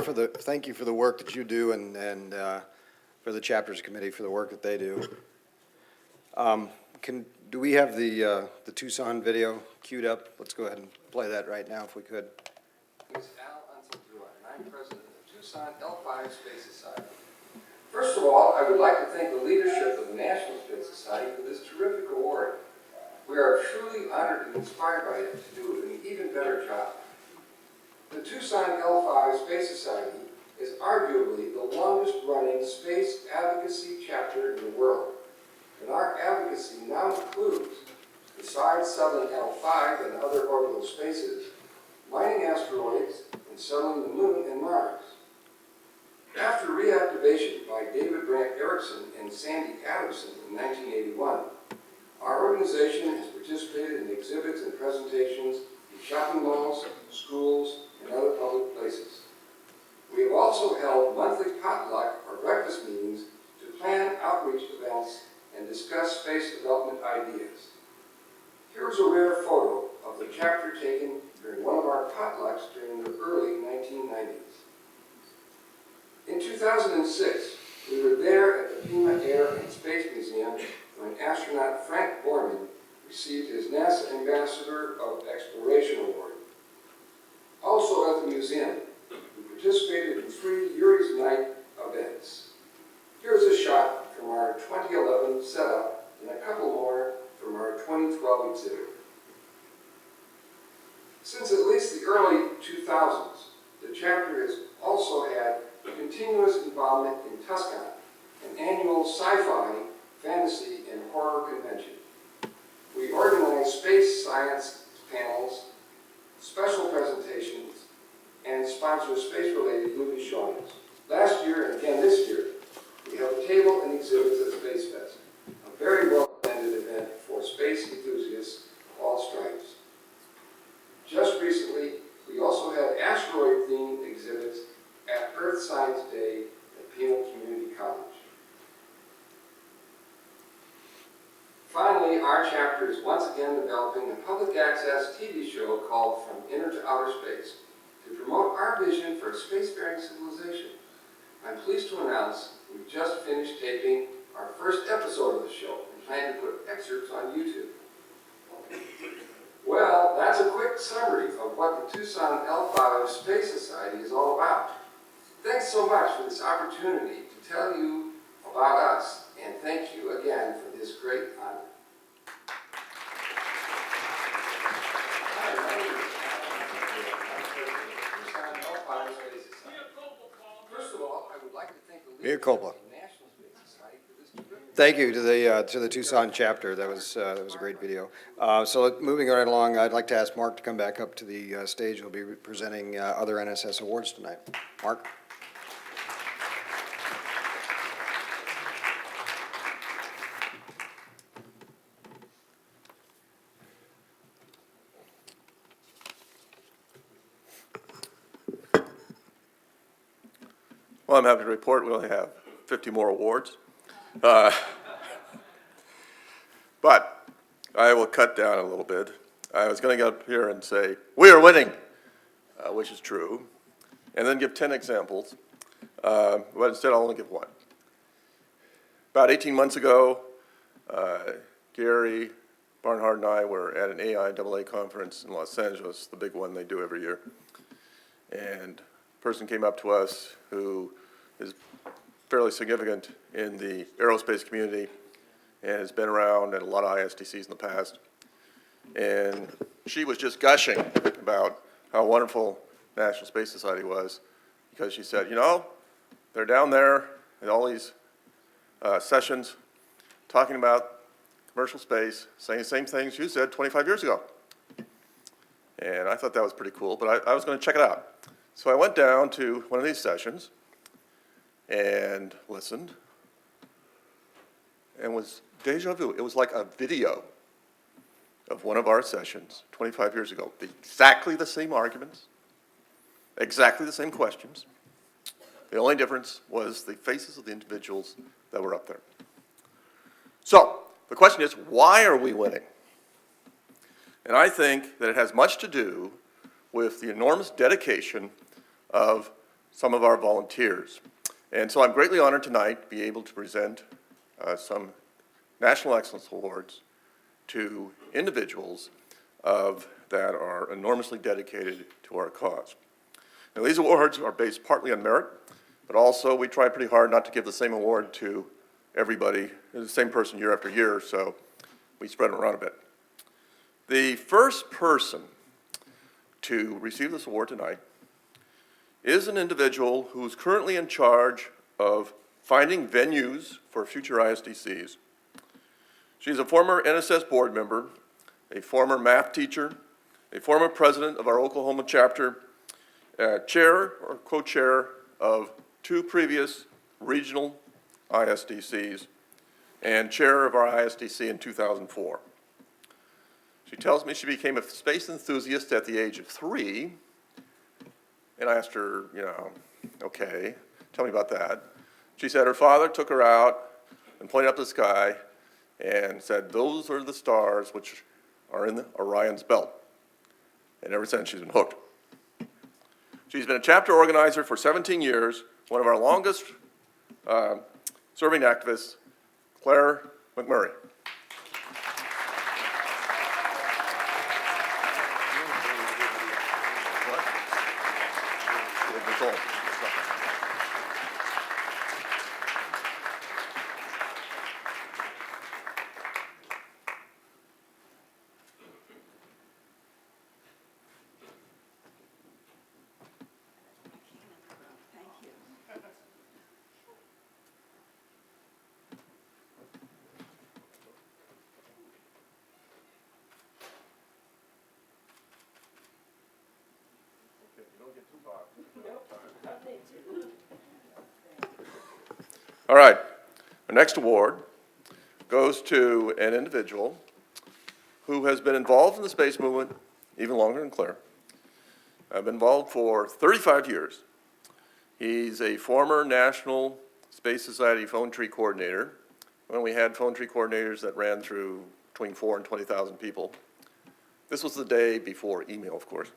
you for the work that you do and for the chapters committee for the work that they do. Do we have the Tucson video queued up? Let's go ahead and play that right now if we could. My name is Al Unseldua, and I'm president of Tucson L5 Space Society. First of all, I would like to thank the leadership of the National Space Society for this terrific award. We are truly honored and inspired by it to do an even better job. The Tucson L5 Space Society is arguably the longest-running space advocacy chapter in the world, and our advocacy now includes, besides settling L5 and other orbital spaces, mining asteroids and settling the Moon and Mars. After reactivation by David Brant Erickson and Sandy Adamson in 1981, our organization has participated in exhibits and presentations in shopping malls, schools, and other public places. We have also held monthly potluck or breakfast meetings to plan outreach events and discuss space development ideas. Here's a rare photo of the chapter taken during one of our potlucks during the early 1990s. In 2006, we were there at the Pima Air and Space Museum when astronaut Frank Borman received his NASA Ambassador of Exploration Award. Also at the museum, we participated in 3 Yuri's Night events. Here's a shot from our 2011 setup and a couple more from our 2012 exhibit. Since at least the early 2000s, the chapter has also had continuous involvement in Tucson, an annual sci-fi, fantasy, and horror convention. We organize space science panels, special presentations, and sponsor space-related movie showings. Last year, and again this year, we held a table and exhibits at Space Fest, a very well-attended event for space enthusiasts of all stripes. Just recently, we also had asteroid-themed exhibits at Earth Science Day at Pima Community College. Finally, our chapter is once again developing a public access TV show called From Inner to Outer Space to promote our vision for a spacefaring civilization. I'm pleased to announce we've just finished taping our first episode of the show and plan to put excerpts on YouTube. Well, that's a quick summary of what the Tucson L5 Space Society is all about. Thanks so much for this opportunity to tell you about us, and thank you again for this great honor. Hi, my name is Al Unseldua. I'm president of the Tucson L5 Space Society. First of all, I would like to thank the leadership of the National Space Society for this terrific. Thank you to the Tucson chapter. That was a great video. So moving right along, I'd like to ask Mark to come back up to the stage. He'll be presenting other NSS awards tonight. Mark. Well, I'm happy to report we only have 50 more awards. But I will cut down a little bit. I was going to get up here and say, we are winning, which is true, and then give 10 examples, but instead I'll only give one. About 18 months ago, Gary Barnhart and I were at an AIAA conference in Los Angeles, the big one they do every year, and a person came up to us who is fairly significant in the aerospace community and has been around at a lot of ISDCs in the past. And she was just gushing about how wonderful National Space Society was, because she said, you know, they're down there in all these sessions talking about commercial space, saying the same things you said 25 years ago. And I thought that was pretty cool, but I was going to check it out. So I went down to one of these sessions and listened. and was deja vu. It was like a video of one of our sessions 25 years ago. Exactly the same arguments, exactly the same questions. The only difference was the faces of the individuals that were up there. So, the question is, why are we winning? And I think that it has much to do with the enormous dedication of some of our volunteers. And so I'm greatly honored tonight to be able to present some National Excellence Awards to individuals that are enormously dedicated to our cause. Now, these awards are based partly on merit, but also we try pretty hard not to give the same award to everybody, the same person year after year, so we spread them around a bit. The first person to receive this award tonight is an individual who's currently in charge of finding venues for future ISDCs. She's a former NSS board member, a former math teacher, a former president of our Oklahoma chapter, chair or co-chair of 2 previous regional ISDCs, and chair of our ISDC in 2004. She tells me she became a space enthusiast at the age of 3, and I asked her, okay, tell me about that. She said her father took her out and pointed up the sky and said, those are the stars which are in Orion's belt. And ever since, she's been hooked. She's been a chapter organizer for 17 years, one of our longest serving activists, Claire McMurray. All right, our next award goes to an individual who has been involved in the space movement even longer than Claire. I've been involved for 35 years. He's a former National Space Society phone tree coordinator when we had phone tree coordinators that ran through between 4,000 and 20,000 people. This was the day before email, of course.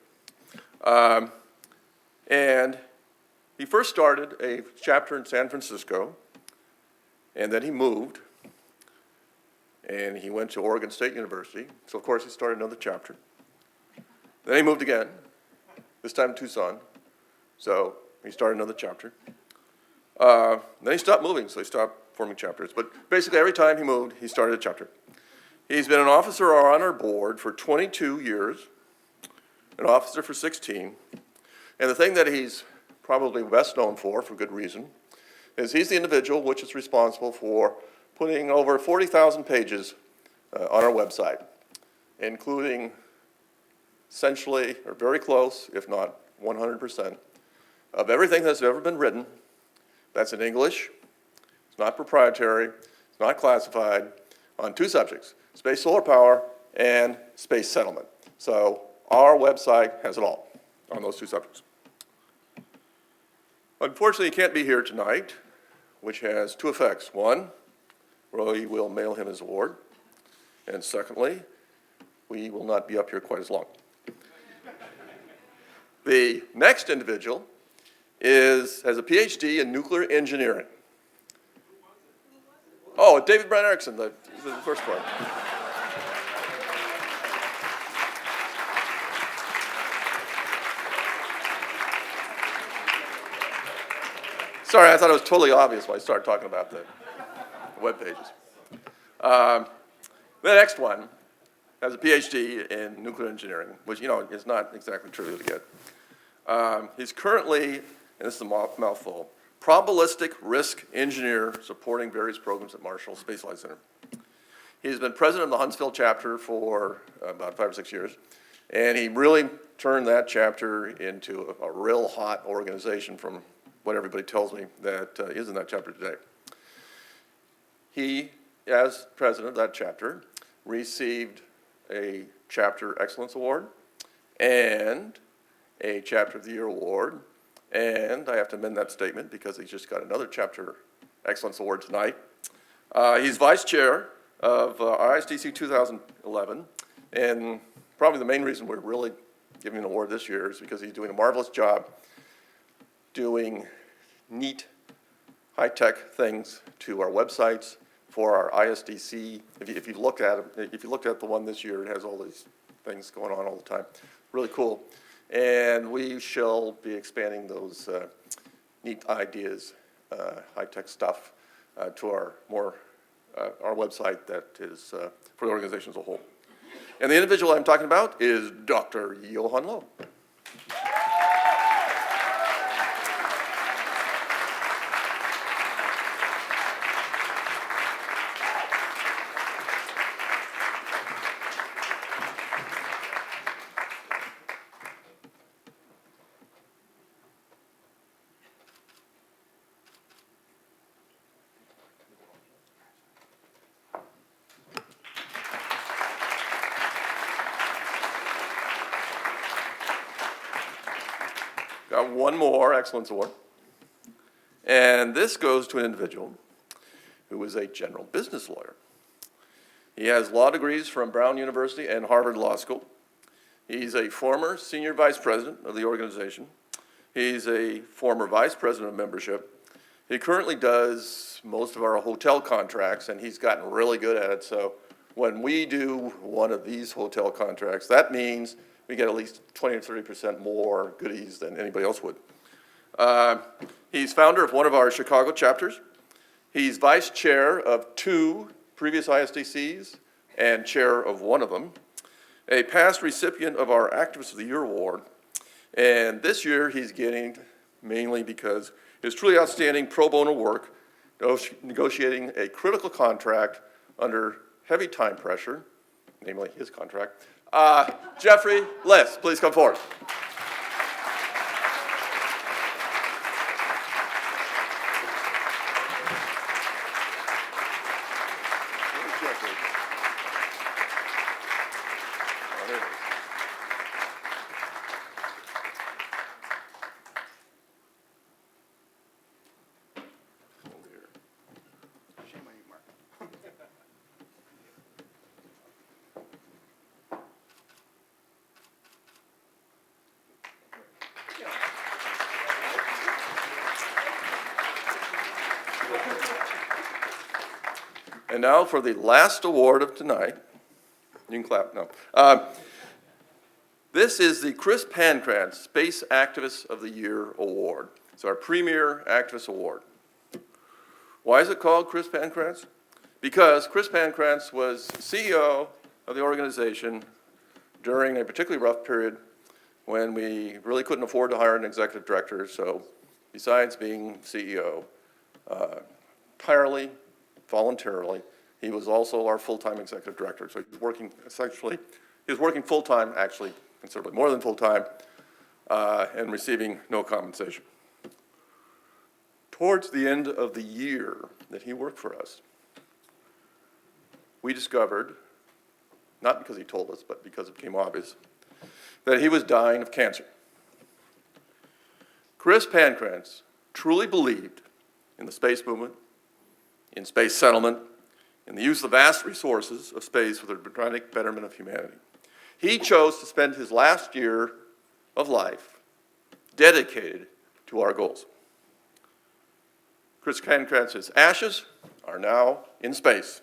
And he first started a chapter in San Francisco, and then he moved, and he went to Oregon State University. So, of course, he started another chapter. Then he moved again, this time in Tucson. So he started another chapter. Then he stopped moving, so he stopped forming chapters. But basically, every time he moved, he started a chapter. He's been an officer on our board for 22 years, an officer for 16. And the thing that he's probably best known for good reason, is he's the individual which is responsible for putting over 40,000 pages on our website, including essentially, or very close, if not 100%, of everything that's ever been written that's in English, it's not proprietary, it's not classified, on 2 subjects, space solar power and space settlement. So our website has it all on those 2 subjects. Unfortunately, he can't be here tonight, which has 2 effects. One, we will mail him his award. And secondly, we will not be up here quite as long. The next individual has a PhD in nuclear engineering. Oh, David Brand Erickson, the first one. Sorry, I thought it was totally obvious when I started talking about the web pages. The next one has a PhD in nuclear engineering, which, is not exactly trivial to get. He's currently, and this is a mouthful, probabilistic risk engineer supporting various programs at Marshall Space Flight Center. He's been president of the Huntsville chapter for about 5 or 6 years, and he really turned that chapter into a real hot organization from what everybody tells me that is in that chapter today. He as president of that chapter, received a Chapter Excellence Award and a Chapter of the Year Award. And I have to amend that statement because he's just got another Chapter Excellence Award tonight. He's vice chair of ISDC 2011. And probably the main reason we're really giving him an award this year is because he's doing a marvelous job doing neat, high-tech things to our websites for our ISDC. If you looked at it, if you looked at the one this year, it has all these things going on all the time. Really cool. And we shall be expanding those neat ideas, high-tech stuff to our website that is for the organization as a whole. And the individual I'm talking about is Dr. Johan Lowe. Got one more Excellence Award. And this goes to an individual who is a general business lawyer. He has law degrees from Brown University and Harvard Law School. He's a former senior vice president of the organization. He's a former vice president of membership. He currently does most of our hotel contracts, and he's gotten really good at it. So when we do one of these hotel contracts, that means we get at least 20 or 30% more goodies than anybody else would. He's founder of one of our Chicago chapters. He's vice chair of 2 previous ISDCs and chair of one of them. A past recipient of our Activist of the Year Award. And this year he's getting, mainly because his truly outstanding pro bono work, negotiating a critical contract under heavy time pressure, namely his contract. Jeffrey Liss, please come forward. Where's Jeffrey? Oh, there it is. Over here. Shame on you, Mark. And now for the last award of tonight. You can clap, no. This is the Chris Pancratz Space Activist of the Year Award. It's our premier activist award. Why is it called Chris Pancratz? Because Chris Pancratz was CEO of the organization during a particularly rough period when we really couldn't afford to hire an executive director. So besides being CEO, entirely voluntarily, he was also our full-time executive director. So he's working essentially, he was working full-time, actually considerably more than full-time, and receiving no compensation. Towards the end of the year that he worked for us, we discovered, not because he told us, but because it became obvious, that he was dying of cancer. Chris Pancratz truly believed in the space movement, in space settlement, in the use of the vast resources of space for the betterment of humanity. He chose to spend his last year of life dedicated to our goals. Chris Pankratz's ashes are now in space.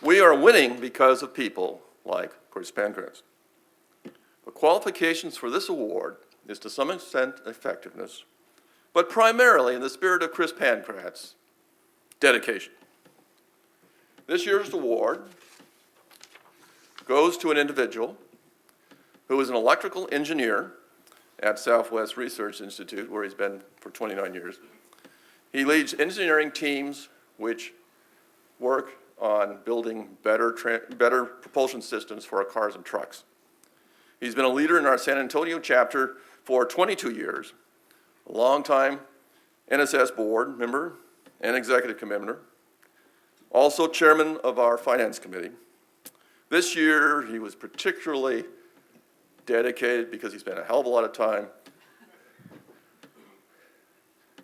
We are winning because of people like Chris Pancratz. The qualifications for this award is to some extent effectiveness, but primarily in the spirit of Chris Pancratz, dedication. This year's award goes to an individual who is an electrical engineer at Southwest Research Institute, where he's been for 29 years. He leads engineering teams which work on building better propulsion systems for our cars and trucks. He's been a leader in our San Antonio chapter for 22 years, a longtime NSS board member and executive committee, also chairman of our finance committee. This year, he was particularly dedicated because he spent a hell of a lot of time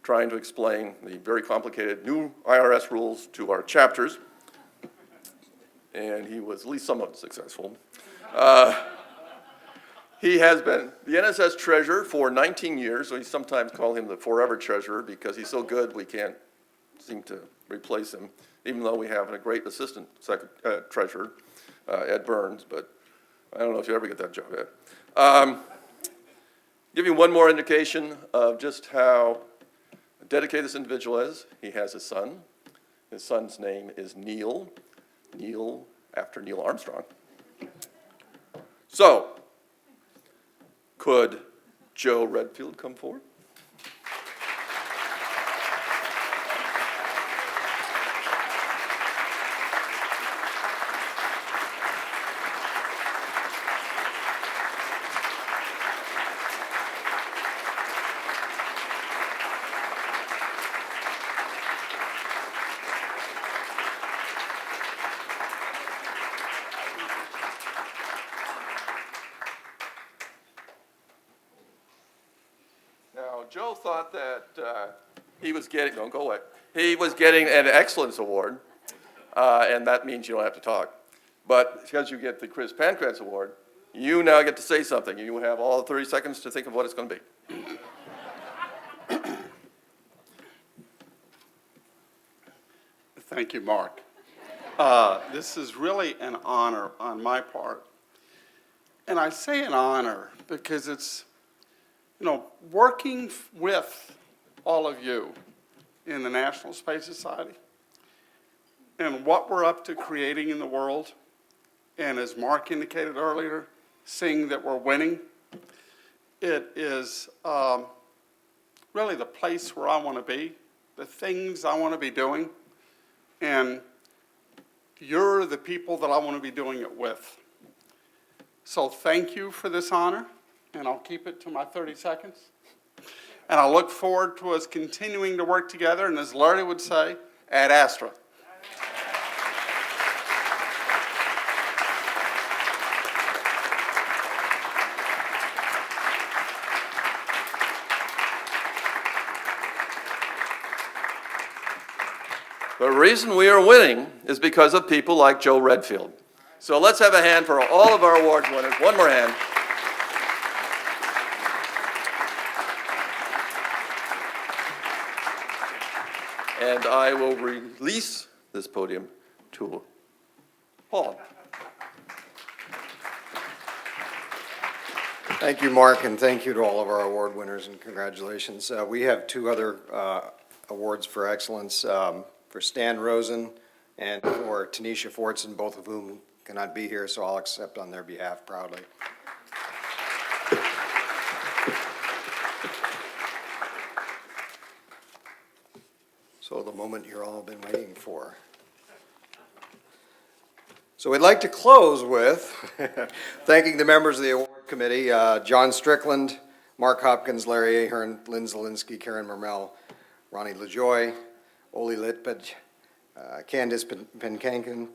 trying to explain the very complicated new IRS rules to our chapters, and he was at least somewhat successful. He has been the NSS treasurer for 19 years, so we sometimes call him the forever treasurer because he's so good we can't seem to replace him, even though we have a great assistant treasurer, Ed Burns, but I don't know if you ever get that job, Ed. Give you one more indication of just how dedicated this individual is. He has a son. His son's name is Neil. Neil after Neil Armstrong. So, could Joe Redfield come forward? Now, Joe thought that he was getting, don't go away, he was getting an excellence award, and that means you don't have to talk. But because you get the Chris Pancratz Award, you now get to say something. You have all 30 seconds to think of what it's going to be. Thank you, Mark. This is really an honor on my part. And I say an honor because it's, you know, working with all of you in the National Space Society and what we're up to creating in the world, and as Mark indicated earlier, seeing that we're winning, it is really the place where I want to be, the things I want to be doing, and you're the people that I want to be doing it with. So thank you for this honor, and I'll keep it to my 30 seconds. And I look forward to us continuing to work together, and as Larry would say, ad astra. The reason we are winning is because of people like Joe Redfield. So let's have a hand for all of our award winners. One more hand. And I will release this podium to Paul. Thank you, Mark, and thank you to all of our award winners, and congratulations. We have two other awards for excellence, for Stan Rosen and for Tanisha Fortson, both of whom cannot be here, so I'll accept on their behalf proudly. So the moment you've all been waiting for. So we'd like to close with thanking the members of the award committee, John Strickland, Mark Hopkins, Larry Ahern, Lynn Zielinski, Karen Mermel, Ronnie LaJoy, Oli Litpich, Candice Penkankin,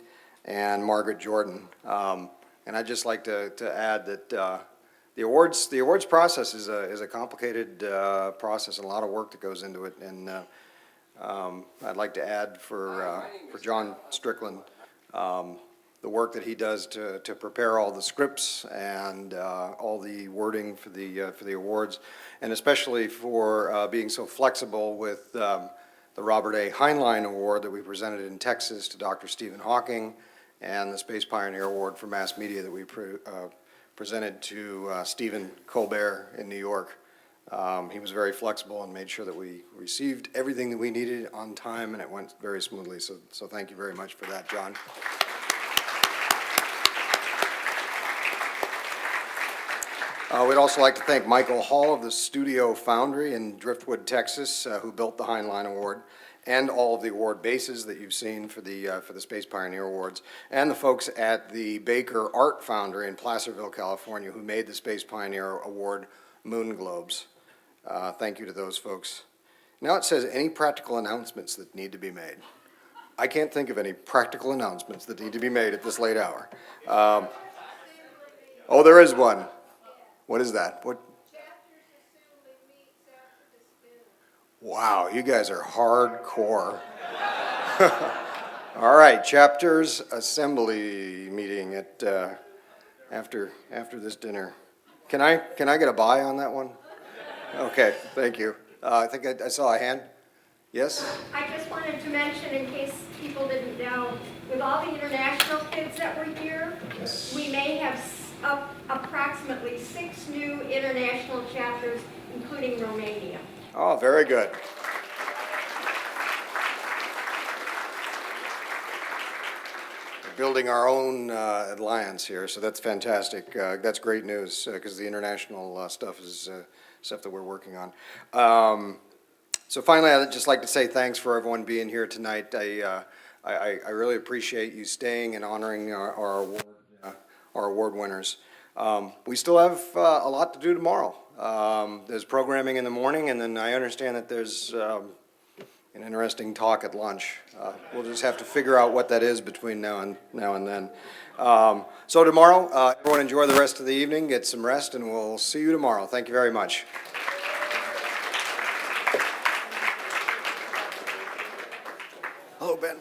and Margaret Jordan. And I'd just like to add that the awards process is a complicated process and a lot of work that goes into it. And I'd like to add for John Strickland, the work that he does to prepare all the scripts and all the wording for the awards, and especially for being so flexible with the Robert A. Heinlein Award that we presented in Texas to Dr. Stephen Hawking, and the Space Pioneer Award for Mass Media that we presented to Stephen Colbert in New York. He was very flexible and made sure that we received everything that we needed on time, and it went very smoothly. So thank you very much for that, John. We'd also like to thank Michael Hall of the Studio Foundry in Driftwood, Texas, who built the Heinlein Award, and all of the award bases that you've seen for the Space Pioneer Awards, and the folks at the Baker Art Foundry in Placerville, California, who made the Space Pioneer Award moon globes. Thank you to those folks. Now it says any practical announcements that need to be made. I can't think of any practical announcements that need to be made at this late hour. Oh, there is one. What is that? What? Wow, you guys are hardcore. All right, chapters assembly meeting at, after this dinner. Can I get a bye on that one? Okay, thank you. I think I saw a hand. Yes? I just wanted to mention, in case people didn't know, with all the international kids that were here, we may have approximately 6 new international chapters, including Romania. Oh, very good. We're building our own alliance here, so that's fantastic. That's great news, because the international stuff is stuff that we're working on. So finally, I'd just like to say thanks for everyone being here tonight. I really appreciate you staying and honoring our award winners. We still have a lot to do tomorrow. There's programming in the morning, and then I understand that there's an interesting talk at lunch. We'll just have to figure out what that is between now and then. So tomorrow, everyone enjoy the rest of the evening, get some rest, and we'll see you tomorrow. Thank you very much. Hello, Ben.